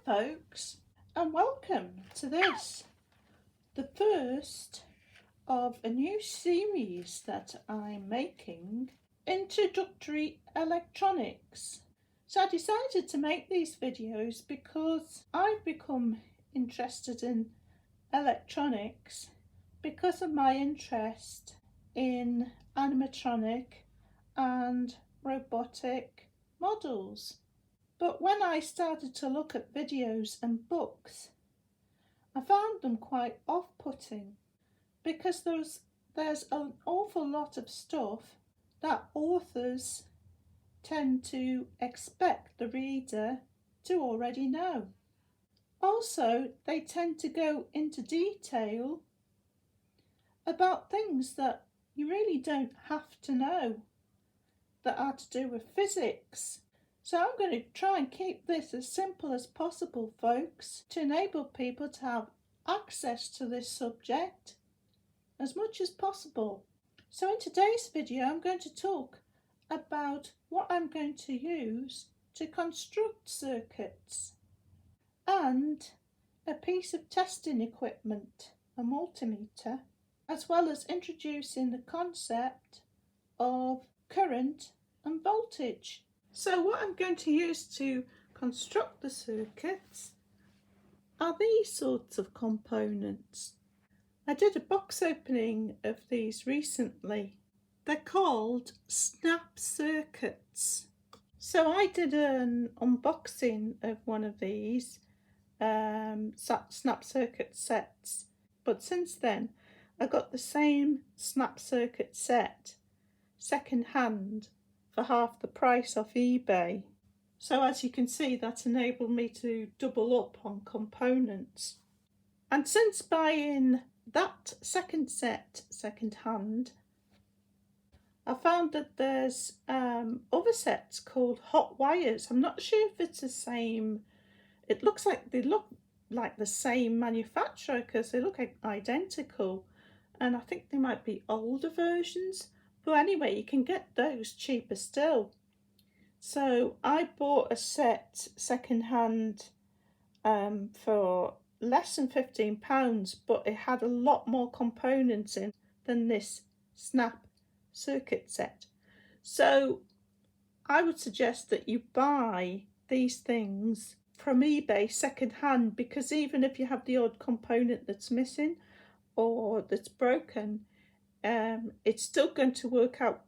folks, and welcome to this, the first of a new series that I'm making, Introductory Electronics. So I decided to make these videos because I've become interested in electronics because of my interest in animatronic and robotic models. But when I started to look at videos and books, I found them quite off-putting because there's an awful lot of stuff that authors tend to expect the reader to already know. Also, they tend to go into detail about things that you really don't have to know that are to do with physics. So I'm going to try and keep this as simple as possible, folks, to enable people to have access to this subject as much as possible. So in today's video, I'm going to talk about what I'm going to use to construct circuits and a piece of testing equipment, a multimeter, as well as introducing the concept of current and voltage. So what I'm going to use to construct the circuits are these sorts of components. I did a box opening of these recently. They're called snap circuits. So I did an unboxing of one of these snap circuit sets, but since then I got the same snap circuit set second hand for half the price off eBay. So as you can see, that enabled me to double up on components. And since buying that second set second hand, I found that there's other sets called hot wires. I'm not sure if it's the same. It looks like they look like the same manufacturer because they look identical, and I think they might be older versions. But anyway, you can get those cheaper still. So I bought a set second hand for less than £15, but it had a lot more components in than this snap circuit set. So I would suggest that you buy these things from eBay second hand, because even if you have the odd component that's missing or that's broken, it's still going to work out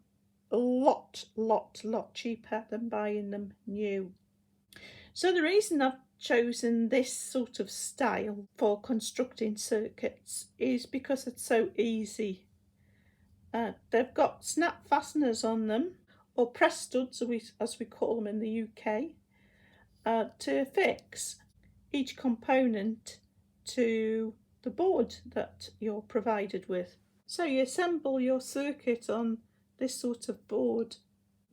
a lot cheaper than buying them new. So the reason I've chosen this sort of style for constructing circuits is because it's so easy. They've got snap fasteners on them, or press studs as we call them in the UK, to fix each component to the board that you're provided with. So you assemble your circuit on this sort of board.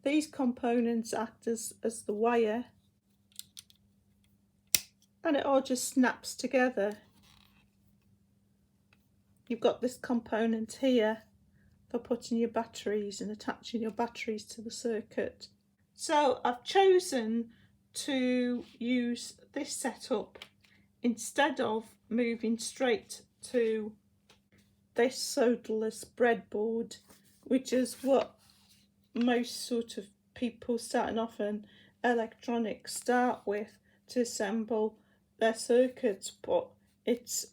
These components act as the wire, and it all just snaps together. You've got this component here for putting your batteries and attaching your batteries to the circuit. So I've chosen to use this setup instead of moving straight to this solderless breadboard, which is what most sort of people starting off in electronics start with to assemble their circuits, but it's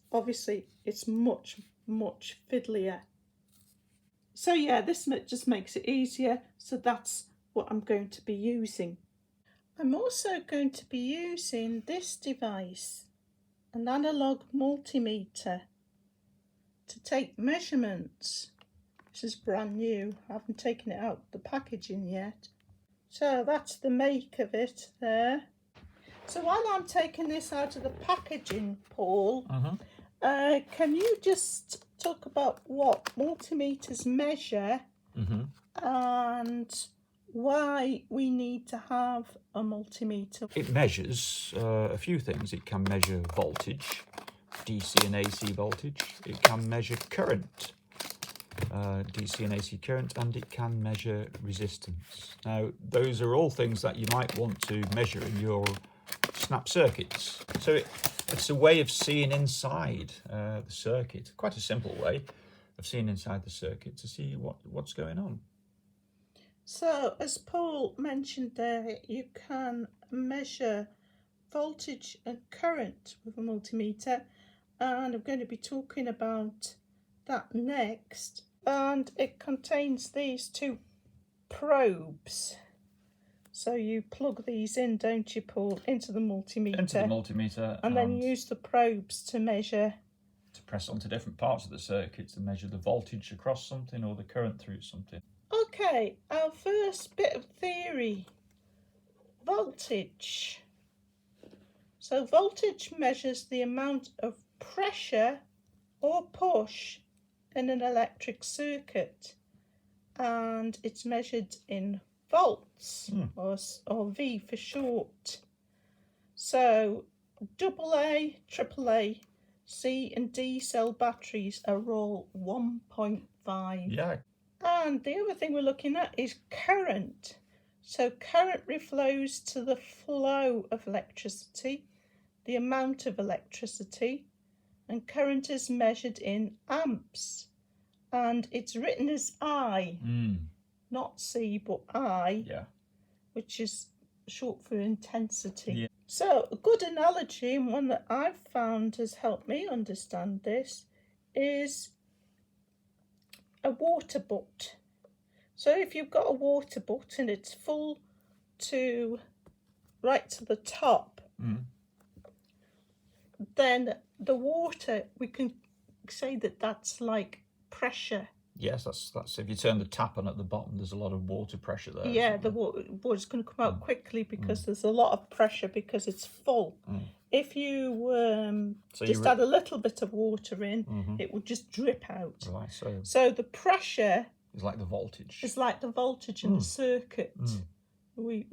much fiddlier. So yeah, this just makes it easier, so that's what I'm going to be using. I'm also going to be using this device, an analog multimeter, to take measurements. This is brand new, I haven't taken it out the packaging yet. So that's the make of it there. So while I'm taking this out of the packaging, Paul, can you just talk about what multimeters measure and why we need to have a multimeter? It measures a few things. It can measure voltage, DC and AC voltage. It can measure current, DC and AC current, and it can measure resistance. Now, those are all things that you might want to measure in your snap circuits. So it's a way of seeing inside the circuit. Quite a simple way of seeing inside the circuit to see what's going on. So, as Paul mentioned there, you can measure voltage and current with a multimeter, and I'm going to be talking about that next. And it contains these two probes. So you plug these in, don't you, Paul, into the multimeter? Into the multimeter. And then use the probes to measure. To press onto different parts of the circuit to measure the voltage across something or the current through something. Okay, our first bit of theory. Voltage. So voltage measures the amount of pressure or push in an electric circuit, and it's measured in volts, or V for short. So AA, AAA, C and D cell batteries are all 1.5. Yeah. And the other thing we're looking at is current. So current refers to the flow of electricity, the amount of electricity, and current is measured in amps. And it's written as I, not C, but I, which is short for intensity. Yeah. So a good analogy, and one that I've found has helped me understand this, is a water butt. So if you've got a water butt and it's full to right to the top, then the water, we can say that that's like pressure. Yes, that's if you turn the tap on at the bottom, there's a lot of water pressure there. Yeah, the water's going to come out quickly because there's a lot of pressure because it's full. If you just add a little bit of water in, it would just drip out. Right, so the pressure is like the voltage. It's like the voltage in the circuit. We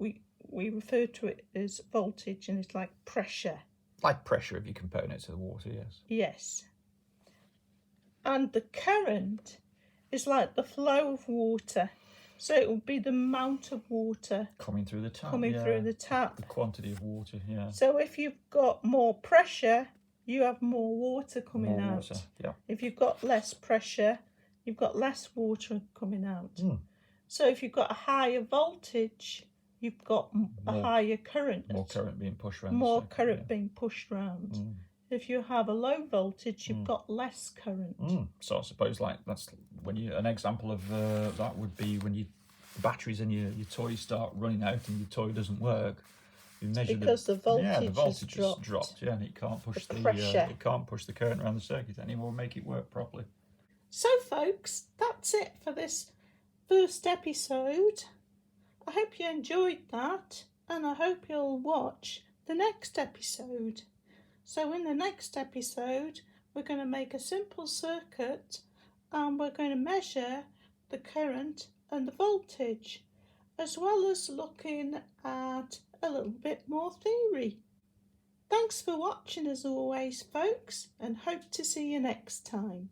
refer to it as voltage, and it's like pressure. Like pressure if you're comparing it to the water, yes. Yes. And the current is like the flow of water. So it will be the amount of water coming through the tap. Through the tap. The quantity of water, yeah. So if you've got more pressure, you have more water coming out. Water, yeah. If you've got less pressure, you've got less water coming out. So if you've got a higher voltage, you've got a higher current. More current being pushed around. More current being pushed around. If you have a low voltage, you've got less current. So I suppose like that's when an example of that would be when the batteries in your toy start running out and your toy doesn't work. You measure because the voltage, the voltage has dropped, and it can't push the pressure. It can't push the current around the circuit anymore, make it work properly. So folks, that's it for this first episode. I hope you enjoyed that, and I hope you'll watch the next episode. So in the next episode, we're going to make a simple circuit, and we're going to measure the current and the voltage, as well as looking at a little bit more theory. Thanks for watching as always, folks, and hope to see you next time.